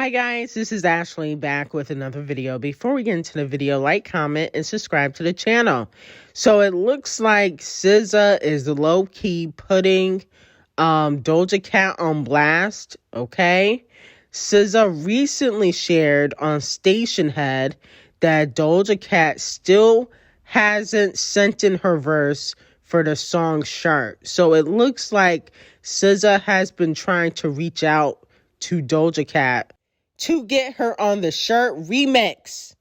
Hi guys, this is Ashley back with another video. Before we get into the video, like, comment, and subscribe to the channel. So it looks like SZA is low-key putting Doja Cat on blast, okay? SZA recently shared on Station Head that Doja Cat still hasn't sent in her verse for the song Shirt. So it looks like SZA has been trying to reach out to Doja Cat to get her on the Shirt remix.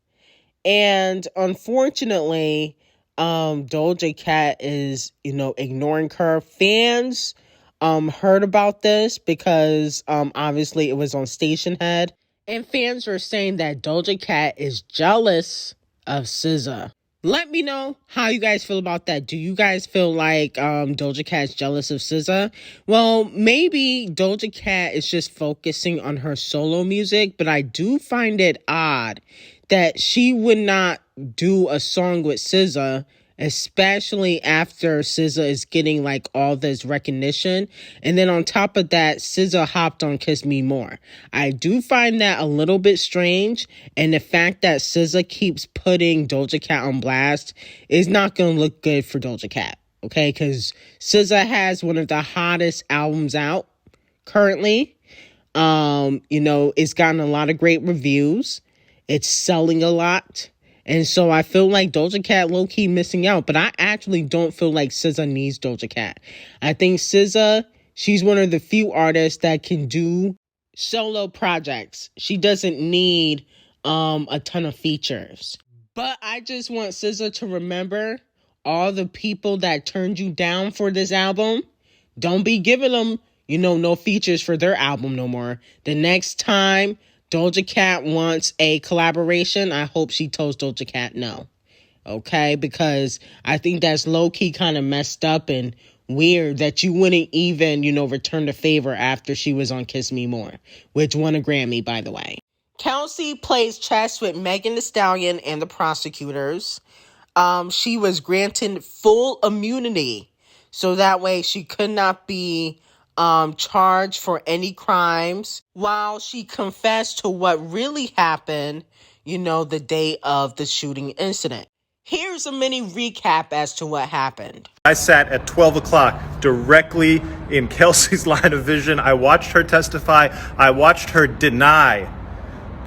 And unfortunately, Doja Cat is, ignoring her. Fans heard about this because obviously it was on Station Head. And fans were saying that Doja Cat is jealous of SZA. Let me know how you guys feel about that. Do you guys feel like Doja Cat's jealous of SZA? Well, maybe Doja Cat is just focusing on her solo music, but I do find it odd that she would not do a song with SZA, especially after SZA is getting like all this recognition. And then on top of that, SZA hopped on Kiss Me More. I do find that a little bit strange. And the fact that SZA keeps putting Doja Cat on blast is not going to look good for Doja Cat. Okay, because SZA has one of the hottest albums out currently. It's gotten a lot of great reviews. It's selling a lot. And so I feel like Doja Cat low-key missing out. But I actually don't feel like SZA needs Doja Cat. I think SZA, she's one of the few artists that can do solo projects. She doesn't need a ton of features. But I just want SZA to remember all the people that turned you down for this album. Don't be giving them, no features for their album no more. The next time Doja Cat wants a collaboration, I hope she tells Doja Cat no. Okay? Because I think that's low-key kind of messed up and weird that you wouldn't even, return the favor after she was on Kiss Me More, which won a Grammy, by the way. Kelsey plays chess with Megan Thee Stallion and the prosecutors. She was granted full immunity, so that way she could not be charged for any crimes while she confessed to what really happened, the day of the shooting incident. Here's a mini recap as to what happened. I sat at 12 o'clock directly in Kelsey's line of vision. I watched her testify. I watched her deny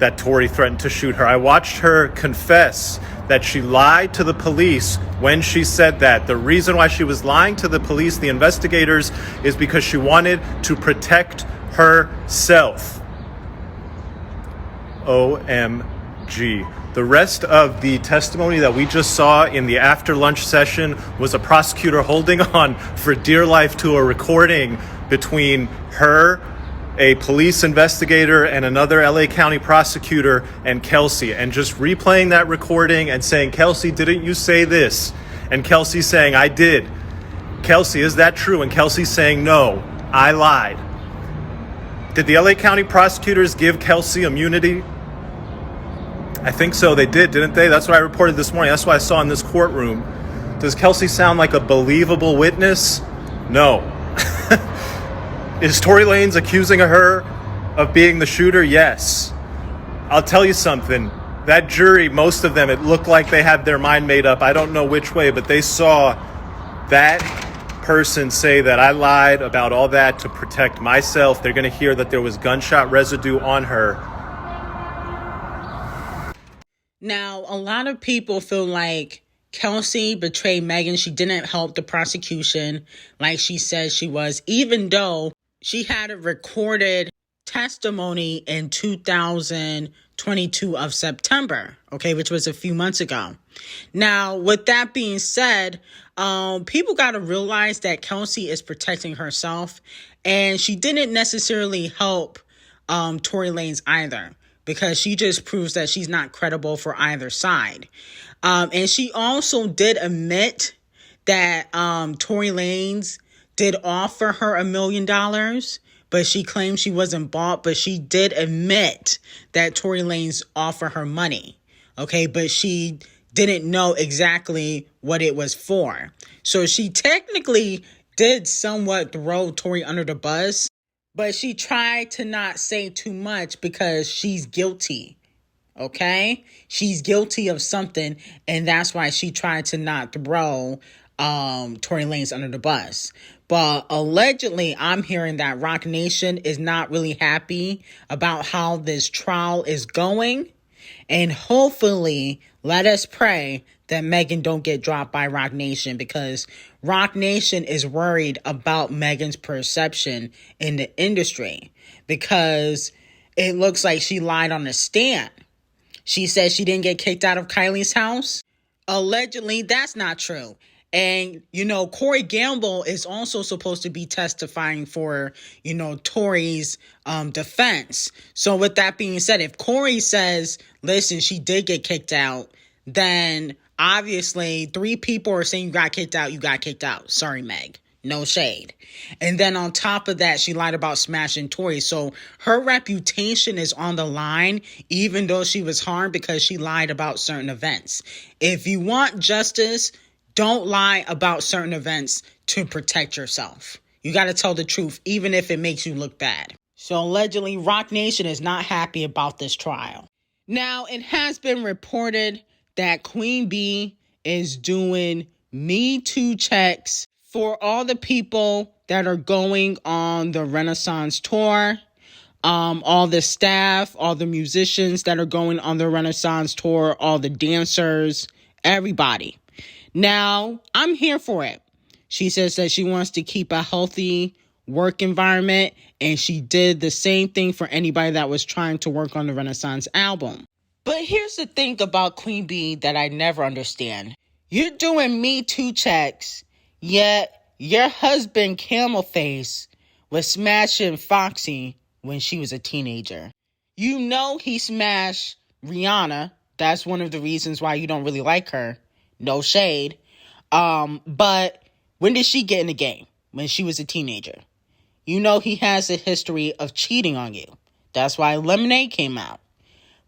that Tory threatened to shoot her. I watched her confess that she lied to the police when she said that. The reason why she was lying to the police, the investigators, is because she wanted to protect herself. OMG. The rest of the testimony that we just saw in the after lunch session was a prosecutor holding on for dear life to a recording between her, a police investigator, and another LA County prosecutor, and Kelsey, and just replaying that recording and saying, Kelsey, didn't you say this? And Kelsey saying, I did. Kelsey, is that true? And Kelsey saying, no, I lied. Did the LA County prosecutors give Kelsey immunity? I think so, they did, didn't they? That's what I reported this morning. That's what I saw in this courtroom. Does Kelsey sound like a believable witness? No. Is Tory Lanez accusing her of being the shooter? Yes. I'll tell you something. That jury, most of them, it looked like they had their mind made up. I don't know which way, but they saw that person say that I lied about all that to protect myself. They're going to hear that there was gunshot residue on her. Now, a lot of people feel like Kelsey betrayed Megan. She didn't help the prosecution like she said she was, even though she had a recorded testimony in 2022 of September, okay, which was a few months ago. Now, with that being said, people got to realize that Kelsey is protecting herself, and she didn't necessarily help Tory Lanez either, because she just proves that she's not credible for either side. And she also did admit that Tory Lanez did offer her $1 million, but she claimed she wasn't bought. But she did admit that Tory Lanez offered her money, okay? But she didn't know exactly what it was for. So she technically did somewhat throw Tory under the bus, But she tried to not say too much because she's guilty. Okay? She's guilty of something, and that's why she tried to not throw Tory Lanez under the bus. But allegedly, I'm hearing that Roc Nation is not really happy about how this trial is going. And hopefully, let us pray that Megan don't get dropped by Roc Nation, because Roc Nation is worried about Megan's perception in the industry, because it looks like she lied on the stand. She said she didn't get kicked out of Kylie's house. Allegedly, that's not true. And, Corey Gamble is also supposed to be testifying for, Tory's defense. So with that being said, if Corey says, listen, she did get kicked out, then obviously 3 people are saying you got kicked out. Sorry, Meg. No shade. And then on top of that, she lied about smashing Tory. So her reputation is on the line, even though she was harmed because she lied about certain events. If you want justice, don't lie about certain events to protect yourself. You got to tell the truth, even if it makes you look bad. So allegedly, Roc Nation is not happy about this trial. Now, it has been reported that Queen Bee is doing Me Too checks for all the people that are going on the Renaissance tour, all the staff, all the musicians that are going on the Renaissance tour, all the dancers, everybody. Now, I'm here for it. She says that she wants to keep a healthy work environment, and she did the same thing for anybody that was trying to work on the Renaissance album. But here's the thing about Queen Bee that I never understand. You're doing Me Too checks, yet your husband, Camel Face, was smashing Foxy when she was a teenager. He smashed Rihanna. That's one of the reasons why you don't really like her. No shade. But when did she get in the game? When she was a teenager. He has a history of cheating on you. That's why Lemonade came out.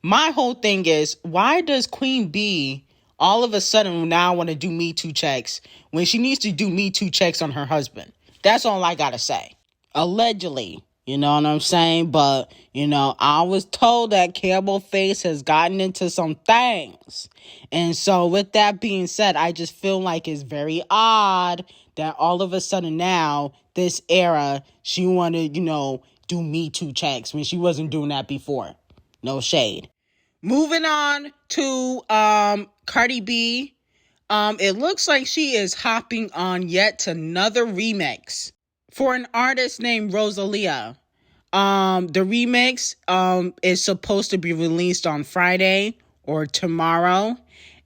My whole thing is, why does Queen Bee all of a sudden now want to do Me Too checks when she needs to do Me Too checks on her husband? That's all I gotta say. Allegedly, you know what I'm saying? But, I was told that Camel Face has gotten into some things. And so with that being said, I just feel like it's very odd that all of a sudden now, this era, she wanted, do Me Too checks when she wasn't doing that before. No shade. Moving on to Cardi B. It looks like she is hopping on yet another remix for an artist named Rosalia. The remix is supposed to be released on Friday or tomorrow.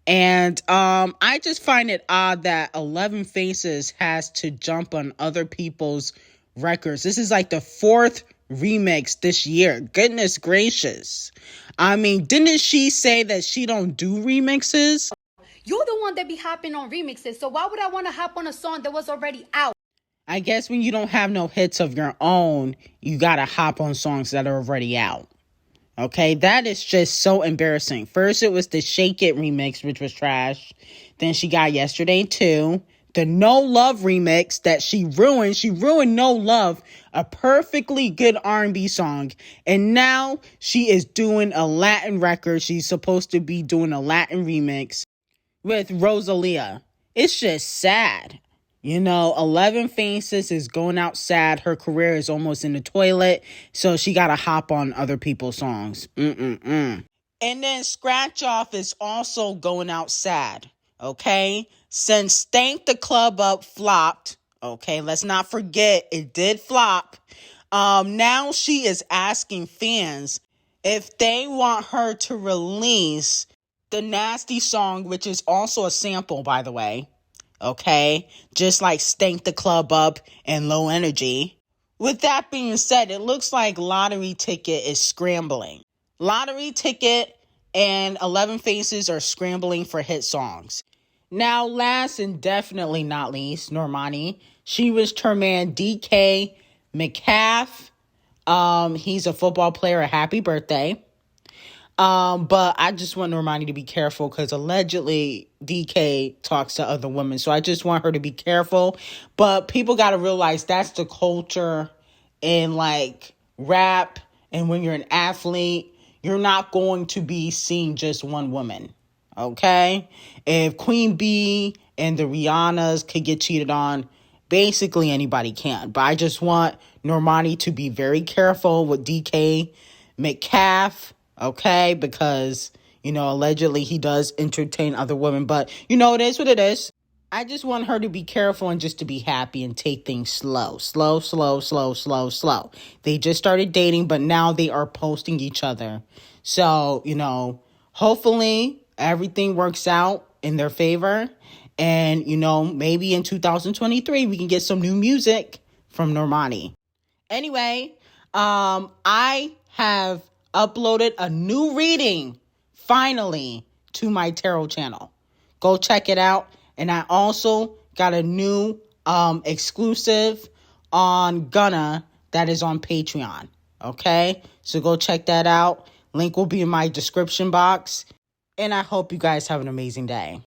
And I just find it odd that 11 Faces has to jump on other people's records. This is like the 4th remix this year. Goodness gracious. I mean, didn't she say that she don't do remixes? You're the one that be hopping on remixes, so why would I want to hop on a song that was already out? I guess when you don't have no hits of your own, you gotta hop on songs that are already out. Okay, that is just so embarrassing. First, it was the Shake It remix, which was trash. Then she got Yesterday Too. The No Love remix that she ruined. She ruined No Love, a perfectly good R&B song. And now she is doing a Latin record. She's supposed to be doing a Latin remix with Rosalia. It's just sad. 11 Faces is going out sad. Her career is almost in the toilet. So she got to hop on other people's songs. And then Scratch Off is also going out sad. Okay? Since Stank the Club Up flopped. Okay? Let's not forget it did flop. Now she is asking fans if they want her to release the Nasty song, which is also a sample, by the way. Okay, just like Stank the Club Up and Low Energy. With that being said, it looks like Lottery Ticket is scrambling. Lottery Ticket and 11 Faces are scrambling for hit songs. Now, last and definitely not least, Normani. She wished her man DK Metcalf, he's a football player, a happy birthday. But I just want Normani to be careful because allegedly DK talks to other women. So I just want her to be careful. But people got to realize that's the culture in like rap and when you're an athlete, you're not going to be seeing just one woman. Okay? If Queen Bee and the Rihannas could get cheated on, basically anybody can. But I just want Normani to be very careful with DK Metcalf, okay? Because, allegedly he does entertain other women. But, it is what it is. I just want her to be careful and just to be happy and take things slow. Slow. They just started dating, but now they are posting each other. So, hopefully everything works out in their favor. And, maybe in 2023, we can get some new music from Normani. Anyway, I have uploaded a new reading, finally, to my tarot channel. Go check it out. And I also got a new exclusive on Gunna that is on Patreon. Okay? So go check that out. Link will be in my description box. And I hope you guys have an amazing day.